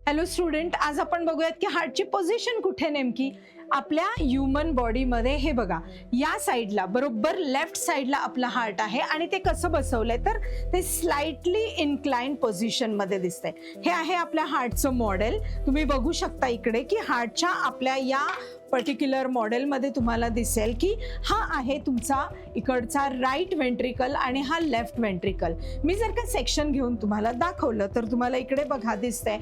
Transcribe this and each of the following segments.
Hello student, आज आपण बघूयात की हार्टची पोझिशन कुठे नेमकी आपल्या ह्युमन बॉडीमध्ये. हे बघा, या साईडला बरोबर लेफ्ट साईडला आपला हार्ट आहे आणि ते कसं बसवलंय तर ते स्लाइटली इन्क्लाइंड पोझिशनमध्ये दिसतंय. हे आहे आपल्या हार्टचं मॉडेल. तुम्ही बघू शकता इकडे की हार्टच्या आपल्या या पर्टिक्युलर मॉडेलमध्ये तुम्हाला दिसेल की हा आहे तुमचा इकडचा राईट वेंट्रिकल आणि हा लेफ्ट वेंट्रिकल. मी जर का सेक्शन घेऊन तुम्हाला दाखवलं तर तुम्हाला इकडे बघा दिसतंय.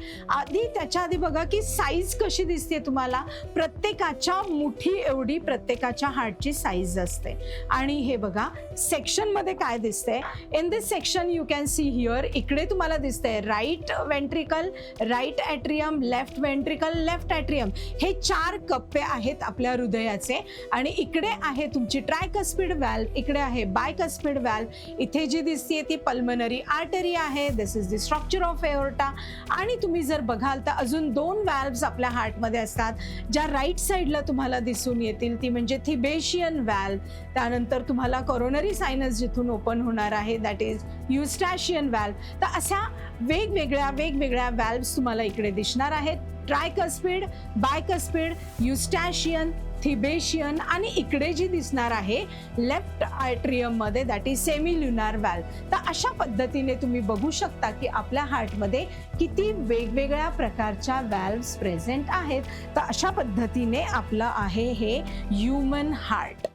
त्याच्या आधी बघा की साईज कशी दिसते तुम्हाला. प्रत्येकाच्या मुठी एवढी प्रत्येकाच्या हार्टची साईज असते. आणि हे बघा सेक्शनमध्ये काय दिसतंय. In this section you can see here. इकडे तुम्हाला दिसतंय right ventricle, right atrium, left ventricle, left atrium. हे 4 कप्पे आहेत आपल्या हृदयाचे. आणि इकडे आहे तुमची ट्रायकस्पिड व्हॅल्व, इकडे आहे बायकस्पिड व्हॅल्व. इथे जी दिसते ती पल्मनरी आर्टरी आहे. This is the structure of aorta. आणि तुम्ही जर बघाल तर अजून 2 व्हॅल्व्स आपल्या हार्टमध्ये असतात ज्या राईट साईडला तुम्हाला दिसून येतील. ती म्हणजे थिबेशियन व्हॅल्व. त्यानंतर तुम्हाला कोरोनरी सायनस जिथून ओपन होणार आहे दॅट इज युस्टॅशियन व्हॅल्व. तर अशा वेगवेगळ्या व्हॅल्व्स तुम्हाला इकडे दिसणार आहेत. ट्रायकस्पिड, बायकस्पिड, युस्टॅशियन, थिबेशियन आणि इकडे जी दिसणार आहे लेफ्ट ॲट्रियम मध्ये दॅट इज सेमिल्युनार व्हॅल्व. तर अशा पद्धतीने तुम्ही बघू शकता की आपल्या हार्टमध्ये किती वेगवेगळ्या प्रकारच्या व्हॅल्व्स प्रेझेंट आहेत. तर अशा पद्धतीने आपलं आहे हे ह्युमन हार्ट.